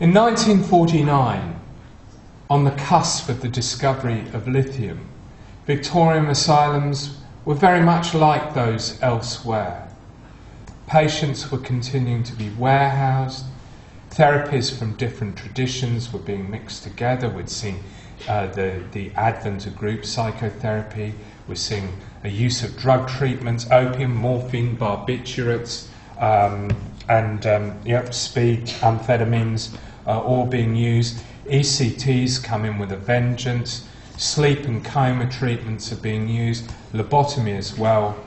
In 1949, on the cusp of the discovery of lithium, Victorian asylums were very much like those elsewhere. Patients were continuing to be warehoused, therapies from different traditions were being mixed together. We'd seen the advent of group psychotherapy, we're seeing a use of drug treatments, opium, morphine, barbiturates, speed, amphetamines, all being used. ECTs come in with a vengeance. Sleep and coma treatments are being used. Lobotomy as well.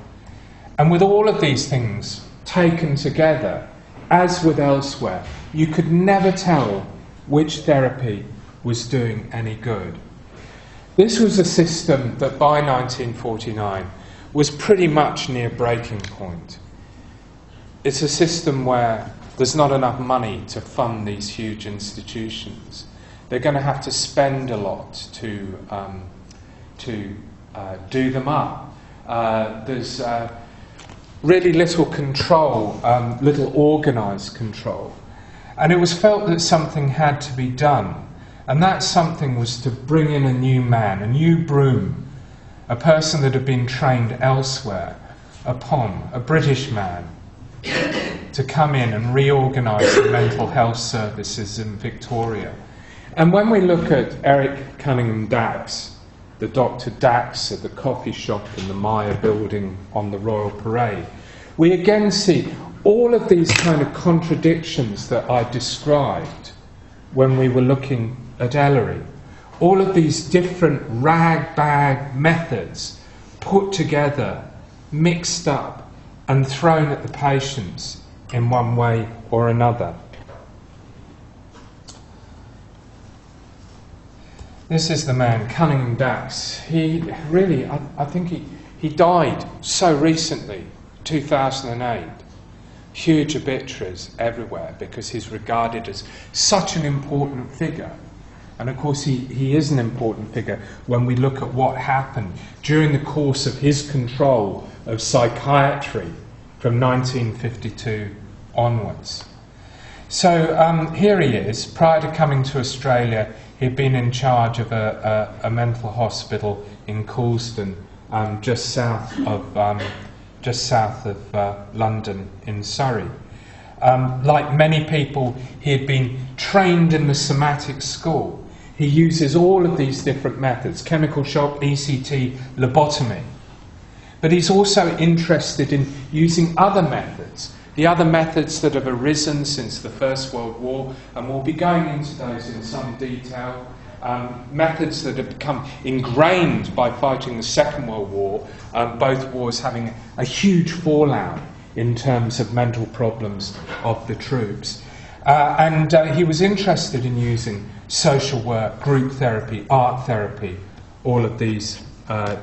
And with all of these things taken together, as with elsewhere, you could never tell which therapy was doing any good. This was a system that by 1949 was pretty much near breaking point. It's a system where there's not enough money to fund these huge institutions. They're going to have to spend a lot to do them up. There's really little control, little organised control. And it was felt that something had to be done. And that something was to bring in a new man, a new broom, a person that had been trained elsewhere upon, a British man, to come in and reorganise the mental health services in Victoria. And when we look at Eric Cunnigham Dax, the Dr. Dax at the coffee shop in the Maya building on the Royal Parade, we again see all of these kind of contradictions that I described when we were looking at Ellery. All of these different rag-bag methods put together, mixed up and thrown at the patients in one way or another. This is the man, Cunnigham Dax. He really, I think he died so recently, 2008. Huge obituaries everywhere because he's regarded as such an important figure. And of course he is an important figure when we look at what happened during the course of his control of psychiatry from 1952 onwards. So here he is. Prior to coming to Australia, he'd been in charge of a mental hospital in Coulsdon, just south of London in Surrey. Like many people, he had been trained in the somatic school. He uses all of these different methods: chemical shock, ECT, lobotomy. But he's also interested in using other methods, the other methods that have arisen since the First World War, and we'll be going into those in some detail. Methods that have become ingrained by fighting the Second World War, both wars having a huge fallout in terms of mental problems of the troops. And he was interested in using social work, group therapy, art therapy, all of these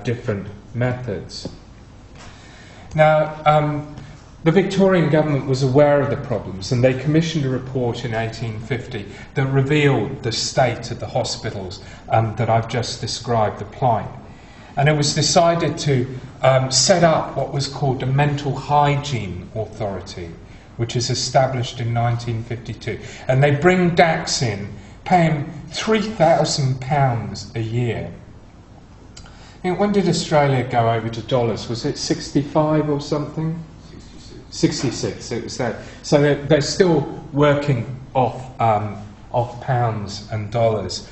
different methods. Now, the Victorian government was aware of the problems, and they commissioned a report in 1850 that revealed the state of the hospitals that I've just described, the plight. And it was decided to set up what was called a Mental Hygiene Authority, which is established in 1952. And they bring Dax in, pay him £3,000 a year. When did Australia go over to dollars? Was it 65 or something? 66, it was that. So they're still working off pounds and dollars.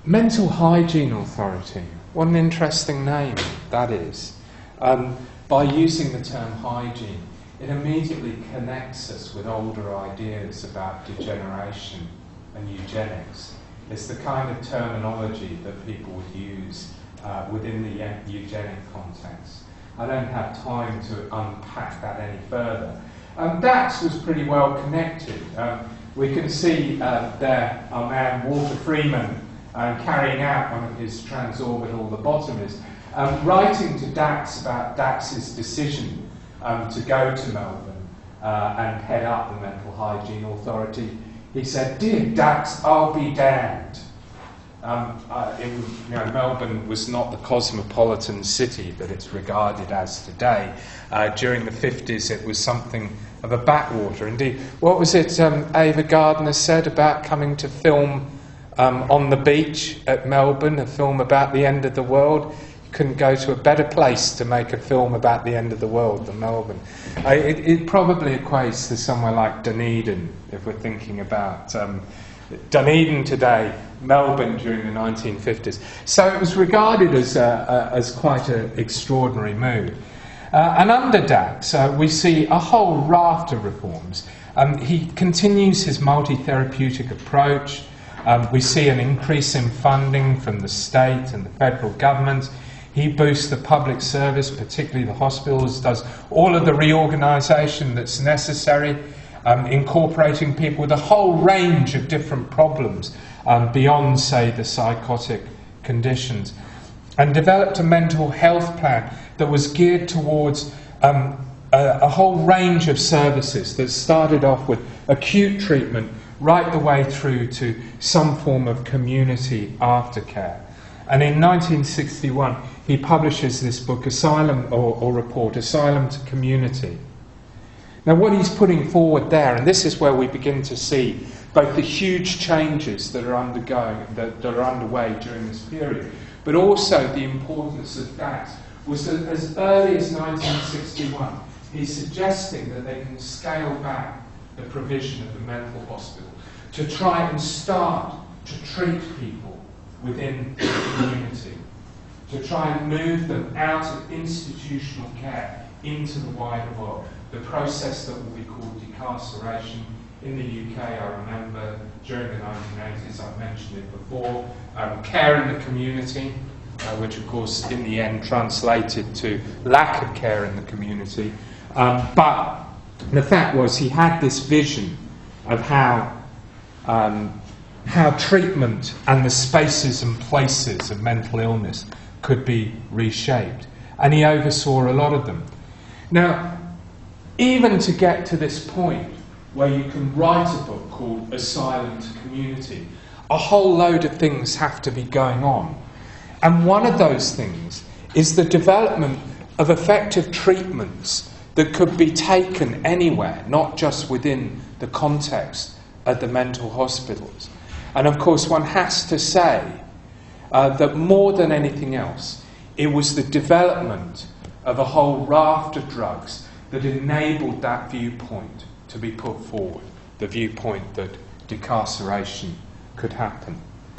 Mental Hygiene Authority, what an interesting name that is. By using the term hygiene, it immediately connects us with older ideas about degeneration and eugenics. It's the kind of terminology that people would use within the eugenic context. I don't have time to unpack that any further. Dax was pretty well connected. We can see there our man Walter Freeman carrying out one of his transorbital lobotomies, writing to Dax about Dax's decision to go to Melbourne and head up the Mental Hygiene Authority. He said, "Dear Dax, I'll be damned. Melbourne was not the cosmopolitan city that it's regarded as today. During the 50s, it was something of a backwater. Indeed, what was it Ava Gardner said about coming to film on the beach at Melbourne, a film about the end of the world? You couldn't go to a better place to make a film about the end of the world than Melbourne. It probably equates to somewhere like Dunedin, if we're thinking about Dunedin today, Melbourne during the 1950s. So it was regarded as quite an extraordinary move. And under Dax, we see a whole raft of reforms. He continues his multi-therapeutic approach. We see an increase in funding from the state and the federal government. He boosts the public service, particularly the hospitals, does all of the reorganisation that's necessary, incorporating people with a whole range of different problems beyond, say, the psychotic conditions, and developed a mental health plan that was geared towards a whole range of services that started off with acute treatment right the way through to some form of community aftercare. And in 1961, he publishes this book, Asylum, or report, Asylum to Community. Now, what he's putting forward there, and this is where we begin to see both the huge changes that are underway during this period, but also the importance of Dax, was that as early as 1961, he's suggesting that they can scale back the provision of the mental hospital to try and start to treat people within the community, to try and move them out of institutional care into the wider world. The process that will be called decarceration. In the UK, I remember during the 1980s, I've mentioned it before, care in the community, which of course in the end translated to lack of care in the community. But the fact was he had this vision of how treatment and the spaces and places of mental illness could be reshaped. And he oversaw a lot of them. Now, even to get to this point where you can write a book called Asylum to Community, a whole load of things have to be going on. And one of those things is the development of effective treatments that could be taken anywhere, not just within the context of the mental hospitals. And of course, one has to say that more than anything else, it was the development of a whole raft of drugs that enabled that viewpoint to be put forward, the viewpoint that decarceration could happen.